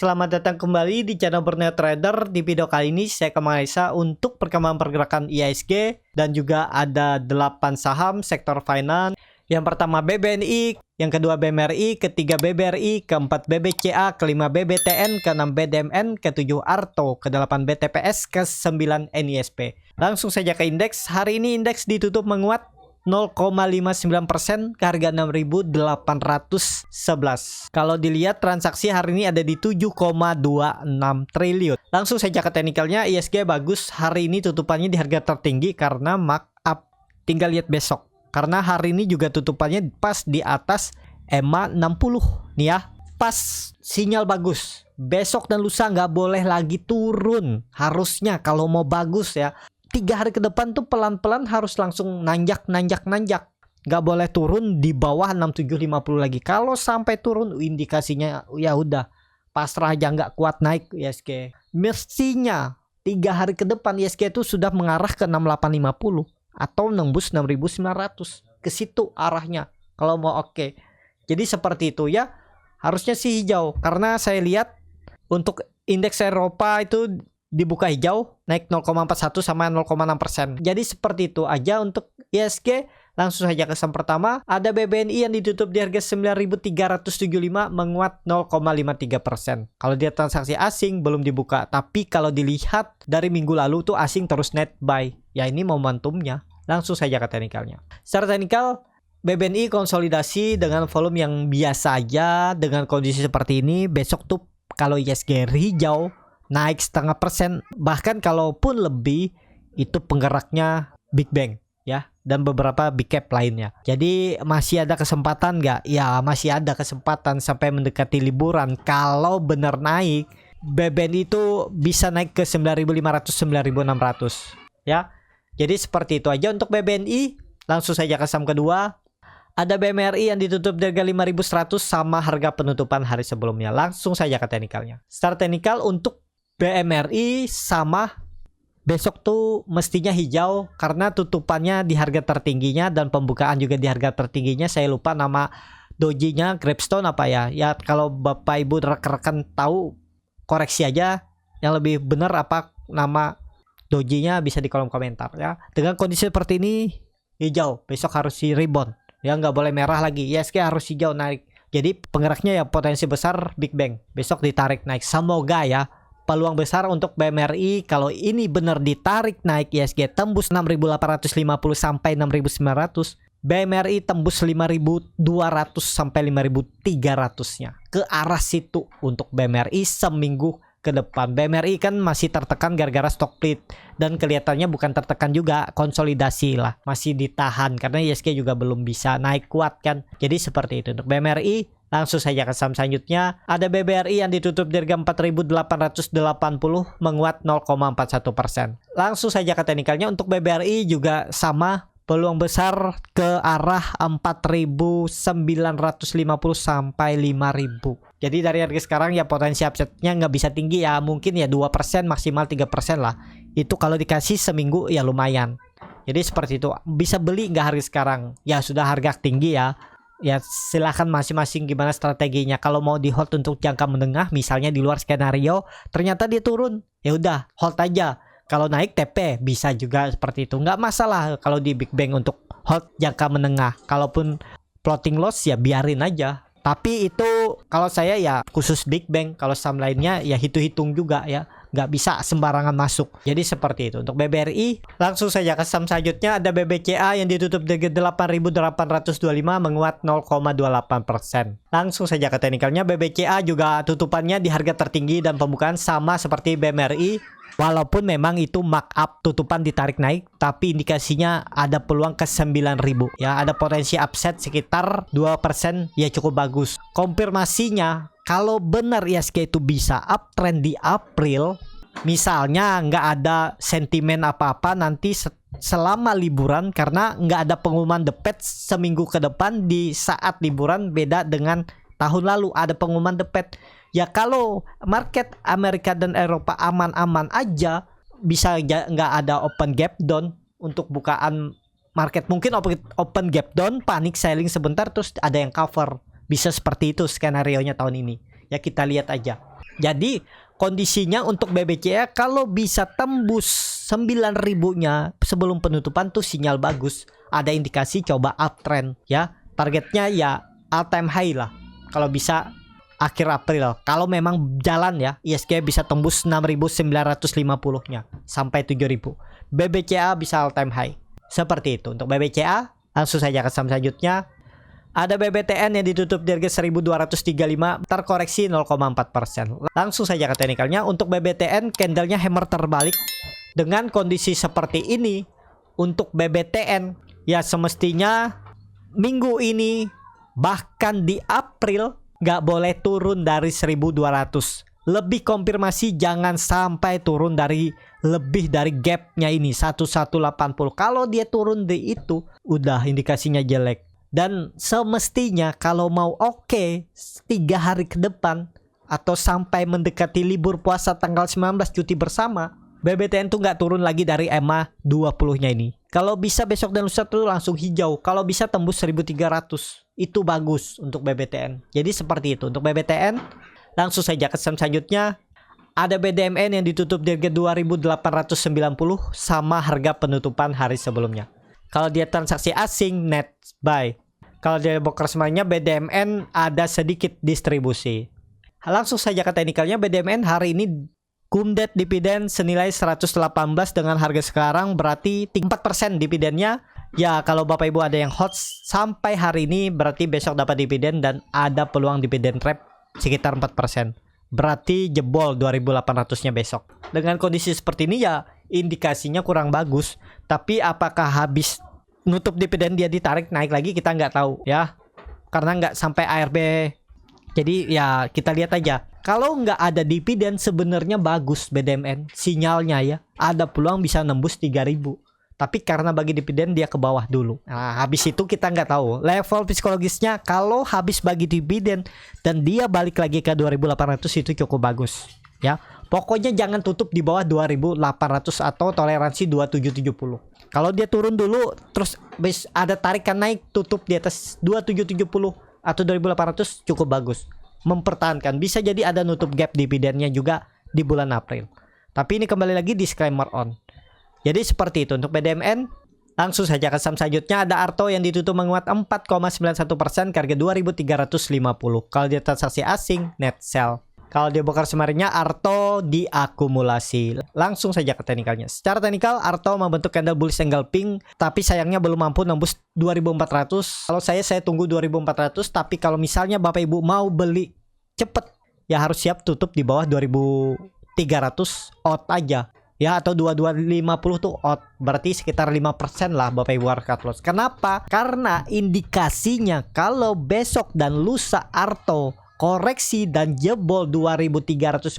Selamat datang kembali di channel Bernet Trader. Di video kali ini saya akan menganalisa untuk perkembangan pergerakan IHSG dan juga ada 8 saham sektor finance. Yang pertama BBNI, yang kedua BMRI, ketiga BBRI, keempat BBCA, kelima BBTN, keenam BDMN, ketujuh ARTO, kedelapan BTPS, ke-9 NISP. Langsung saja ke indeks. Hari ini indeks ditutup menguat 0,59% ke harga 6.811. Kalau dilihat transaksi hari ini ada di 7,26 triliun. Langsung saja ke teknikalnya. IHSG bagus hari ini, tutupannya di harga tertinggi karena markup. Tinggal lihat besok, karena hari ini juga tutupannya pas di atas EMA 60 nih ya. Pas sinyal bagus. Besok dan lusa nggak boleh lagi turun. Harusnya kalau mau bagus ya, 3 hari ke depan tuh pelan-pelan harus langsung nanjak. Nggak boleh turun di bawah 6750 lagi. Kalau sampai turun indikasinya ya udah pasrah aja, nggak kuat naik IHSG. Mestinya 3 hari ke depan IHSG itu sudah mengarah ke 6850 atau nembus 6900. Ke situ arahnya kalau mau oke. Jadi seperti itu ya. Harusnya sih hijau, karena saya lihat untuk indeks Eropa itu dibuka hijau, naik 0,41 sama 0,6%. Jadi seperti itu aja untuk IHSG. Langsung saja ke saham pertama. Ada BBNI yang ditutup di harga 9.375, menguat 0,53%. Kalau dia transaksi asing belum dibuka, tapi kalau dilihat dari minggu lalu tuh asing terus net buy. Ya ini momentumnya. Langsung saja ke teknikalnya. Secara teknikal, BBNI konsolidasi dengan volume yang biasa aja. Dengan kondisi seperti ini, besok tuh kalau IHSG hijau naik 0,5%, bahkan kalaupun lebih itu penggeraknya Big Bang ya, dan beberapa big cap lainnya. Jadi masih ada kesempatan nggak? Ya masih ada kesempatan sampai mendekati liburan. Kalau benar naik, BBNI itu bisa naik ke 9.500, 9.600 ya. Jadi seperti itu aja untuk BBNI. Langsung saja ke saham kedua. Ada BMRI yang ditutup di harga 5.100 sama harga penutupan hari sebelumnya. Langsung saja ke teknikalnya. Secara teknikal untuk BMRI sama besok tuh mestinya hijau karena tutupannya di harga tertingginya dan pembukaan juga di harga tertingginya. Saya lupa nama dojinya, Grabstone apa ya. Ya kalau Bapak Ibu rekan-rekan tahu koreksi aja, yang lebih benar apa nama dojinya bisa di kolom komentar ya. Dengan kondisi seperti ini hijau, besok harus si rebound. Ya nggak boleh merah lagi. IHSG harus hijau naik. Jadi penggeraknya ya potensi besar Big Bang. Besok ditarik naik. Semoga ya. Peluang besar untuk BMRI kalau ini benar ditarik naik IHSG tembus 6.850 sampai 6.900. BMRI tembus 5.200 sampai 5.300-nya. Ke arah situ untuk BMRI seminggu ke depan. BMRI kan masih tertekan gara-gara stock split dan kelihatannya bukan tertekan juga, konsolidasi lah, masih ditahan karena IHSG juga belum bisa naik kuat kan. Jadi seperti itu untuk BMRI. Langsung saja ke saham selanjutnya. Ada BBRI yang ditutup di harga 4.880, menguat 0,41%. Langsung saja ke teknikalnya. Untuk BBRI juga sama, peluang besar ke arah 4.950 sampai 5.000. Jadi dari harga sekarang ya potensi upside-nya nggak bisa tinggi ya. Mungkin ya 2%, maksimal 3% lah. Itu kalau dikasih seminggu ya lumayan. Jadi seperti itu. Bisa beli nggak harga sekarang? Ya sudah harga tinggi ya. Ya silahkan masing-masing gimana strateginya. Kalau mau di hold untuk jangka menengah, misalnya di luar skenario ternyata dia turun, ya udah hold aja. Kalau naik TP bisa juga seperti itu, nggak masalah. Kalau di Big Bang untuk hold jangka menengah, kalaupun floating loss ya biarin aja. Tapi itu kalau saya ya khusus Big Bang. Kalau saham lainnya ya hitung-hitung juga ya, nggak bisa sembarangan masuk. Jadi seperti itu untuk BBRI. Langsung saja ke saham selanjutnya. Ada BBCA yang ditutup di 8.825, menguat 0,28%. Langsung saja ke teknikalnya. BBCA juga tutupannya di harga tertinggi dan pembukaan sama seperti BMRI. Walaupun memang itu markup tutupan ditarik naik, tapi indikasinya ada peluang ke 9.000 ya, ada potensi upside sekitar 2% ya, cukup bagus. Konfirmasinya kalau benar IHSG itu bisa uptrend di April, misalnya nggak ada sentimen apa-apa nanti selama liburan, karena nggak ada pengumuman The Fed seminggu ke depan. Di saat liburan beda dengan tahun lalu ada pengumuman The Fed. Ya kalau market Amerika dan Eropa aman-aman aja, bisa nggak ada open gap down untuk bukaan market. Mungkin open gap down, panik selling sebentar terus ada yang cover. Bisa seperti itu skenario nya tahun ini. Ya kita lihat aja. Jadi kondisinya untuk BBCA kalau bisa tembus 9.000-nya sebelum penutupan tuh sinyal bagus. Ada indikasi coba uptrend ya. Targetnya ya all time high lah. Kalau bisa akhir April. Kalau memang jalan ya, ISG bisa tembus 6.950-nya sampai 7.000. BBCA bisa all time high. Seperti itu untuk BBCA. Langsung saja ke saham selanjutnya. Ada BBTN yang ditutup di harga 1.235, terkoreksi 0,4%. Langsung saja ke teknikalnya. Untuk BBTN candlenya hammer terbalik. Dengan kondisi seperti ini, untuk BBTN ya semestinya minggu ini bahkan di April nggak boleh turun dari 1.200. Lebih konfirmasi jangan sampai turun dari lebih dari gapnya ini 1180. Kalau dia turun di itu udah indikasinya jelek. Dan semestinya kalau mau 3 hari ke depan atau sampai mendekati libur puasa tanggal 19 cuti bersama, BBTN tuh nggak turun lagi dari EMA 20-nya ini. Kalau bisa besok dan lusa tuh langsung hijau. Kalau bisa tembus 1.300, itu bagus untuk BBTN. Jadi seperti itu untuk BBTN. Langsung saja ke saham selanjutnya. Ada BDMN yang ditutup di harga 2.890 sama harga penutupan hari sebelumnya. Kalau dia transaksi asing net buy. Kalau dia broker semuanya BDMN ada sedikit distribusi. Langsung saja ke teknikalnya. BDMN hari ini kumdet dividen senilai 118 dengan harga sekarang berarti 4% dividennya. Ya kalau Bapak Ibu ada yang hot sampai hari ini berarti besok dapat dividen dan ada peluang dividen trap sekitar 4%. Berarti jebol 2.800-nya besok. Dengan kondisi seperti ini ya indikasinya kurang bagus. Tapi apakah habis nutup dividen dia ditarik naik lagi kita nggak tahu ya. Karena nggak sampai ARB. Jadi ya kita lihat aja. Kalau nggak ada dividen sebenarnya bagus BDMN. Sinyalnya ya. Ada peluang bisa nembus 3.000. Tapi karena bagi dividen dia ke bawah dulu. Nah habis itu kita nggak tahu. Level psikologisnya kalau habis bagi dividen dan dia balik lagi ke 2.800 itu cukup bagus. Ya. Pokoknya jangan tutup di bawah 2.800 atau toleransi 2770. Kalau dia turun dulu terus ada tarikan naik tutup di atas 2770 atau 2.800 cukup bagus. Mempertahankan. Bisa jadi ada nutup gap dividennya juga di bulan April. Tapi ini kembali lagi disclaimer on. Jadi seperti itu untuk BDMN. Langsung saja ke saham selanjutnya. Ada Arto yang ditutup menguat 4,91% ke harga 2.350. Kalau dia transaksi asing net sell. Kalau dia bongkar semarinya Arto diakumulasi. Langsung saja ke teknikalnya. Secara teknikal Arto membentuk candle bullish angle pink, tapi sayangnya belum mampu nembus 2.400. Kalau saya tunggu 2.400. Tapi kalau misalnya Bapak Ibu mau beli cepet, ya harus siap tutup di bawah 2.300 out aja. Ya atau 2250 tuh out. Berarti sekitar 5% lah Bapak Ibu cut loss. Kenapa? Karena indikasinya kalau besok dan lusa Arto koreksi dan jebol 2.350,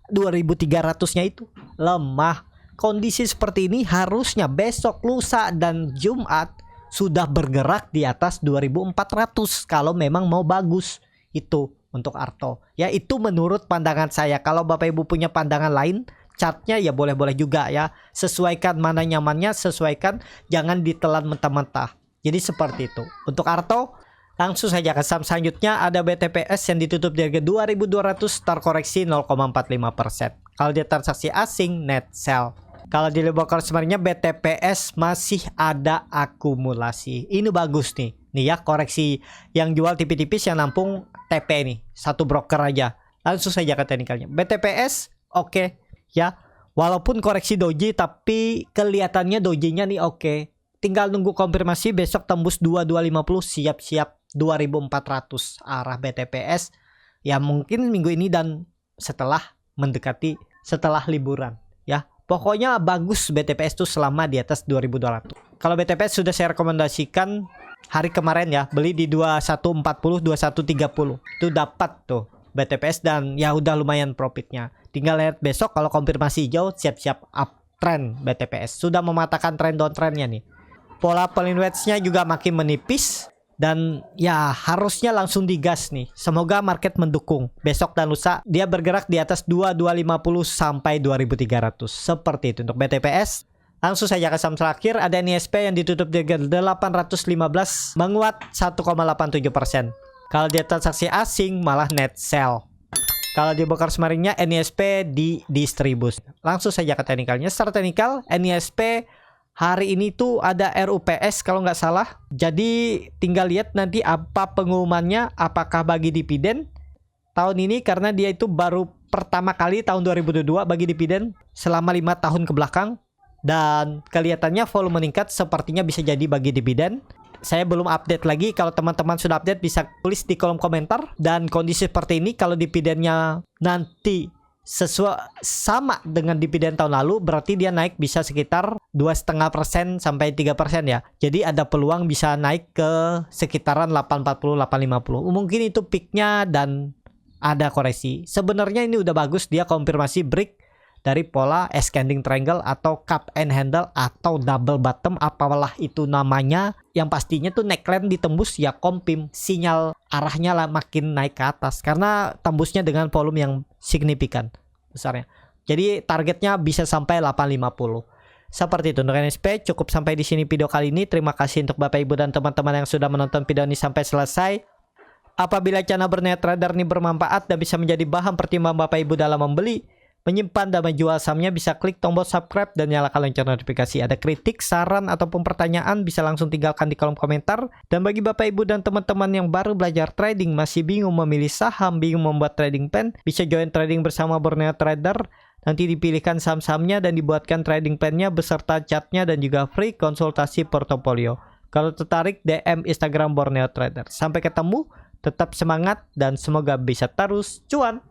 2.300-nya itu lemah. Kondisi seperti ini harusnya besok, lusa dan Jumat sudah bergerak di atas 2.400 kalau memang mau bagus. Itu untuk Arto. Ya itu menurut pandangan saya. Kalau Bapak Ibu punya pandangan lain, chartnya ya boleh-boleh juga ya. Sesuaikan mana nyamannya, sesuaikan, jangan ditelan mentah-mentah. Jadi seperti itu. Untuk Arto, langsung saja ke saham selanjutnya. Ada BTPS yang ditutup di harga 2.200, terkoreksi 0,45%. Kalau dia transaksi asing net sell. Kalau di broker sebenarnya BTPS masih ada akumulasi. Ini bagus nih. Nih ya koreksi yang jual tipis-tipis yang nampung TP nih. Satu broker aja. Langsung saja ke teknikalnya. BTPS oke. Ya, walaupun koreksi doji tapi kelihatannya dojinya nih oke. Tinggal nunggu konfirmasi besok tembus 2250 siap-siap 2400 arah BTPS. Ya mungkin minggu ini dan setelah mendekati setelah liburan ya. Pokoknya bagus BTPS tuh selama di atas 2200. Kalau BTPS sudah saya rekomendasikan hari kemarin ya, beli di 2140, 2130. Itu dapat tuh BTPS dan ya udah lumayan profitnya. Tinggal lihat besok kalau konfirmasi hijau siap-siap uptrend BTPS. Sudah mematahkan trend downtrendnya nih. Pola pelin wedge-nya juga makin menipis dan ya harusnya langsung digas nih. Semoga market mendukung. Besok dan lusa dia bergerak di atas 2250 sampai 2300. Seperti itu untuk BTPS. Langsung saja ke saham terakhir. Ada NISP yang ditutup di 815 menguat 1,87%. Kalau dia transaksi asing malah net sell. Kalau di broker semaringnya NISP di distribus. Langsung saja ke teknikalnya. Secara teknikal NISP hari ini tuh ada RUPS kalau nggak salah. Jadi tinggal lihat nanti apa pengumumannya, apakah bagi dividen tahun ini, karena dia itu baru pertama kali tahun 2022 bagi dividen selama 5 tahun ke belakang. Dan kelihatannya volume meningkat, sepertinya bisa jadi bagi dividen. Saya belum update lagi. Kalau teman-teman sudah update bisa tulis di kolom komentar. Dan kondisi seperti ini kalau dividennya nanti sesuai sama dengan dividen tahun lalu, berarti dia naik bisa sekitar 2,5% sampai 3% ya. Jadi ada peluang bisa naik ke sekitaran 840 850. Mungkin itu peaknya dan ada koreksi. Sebenarnya ini udah bagus, dia konfirmasi break dari pola ascending triangle atau cup and handle atau double bottom, apalah itu namanya. Yang pastinya tuh neckline ditembus ya kompim, sinyal arahnya lah makin naik ke atas karena tembusnya dengan volume yang signifikan besarnya. Jadi targetnya bisa sampai 850. Seperti itu untuk NISP. Cukup sampai di sini video kali ini. Terima kasih untuk Bapak Ibu dan teman-teman yang sudah menonton video ini sampai selesai. Apabila channel Berniat Trader ini bermanfaat dan bisa menjadi bahan pertimbangan Bapak Ibu dalam membeli, menyimpan dan menjual sahamnya, bisa klik tombol subscribe dan nyalakan lonceng notifikasi. Ada kritik, saran, ataupun pertanyaan bisa langsung tinggalkan di kolom komentar. Dan bagi Bapak Ibu dan teman-teman yang baru belajar trading, masih bingung memilih saham, bingung membuat trading plan, bisa join trading bersama Borneo Trader. Nanti dipilihkan saham-sahamnya dan dibuatkan trading plan-nya beserta chartnya dan juga free konsultasi portofolio. Kalau tertarik, DM Instagram Borneo Trader. Sampai ketemu, tetap semangat dan semoga bisa terus cuan.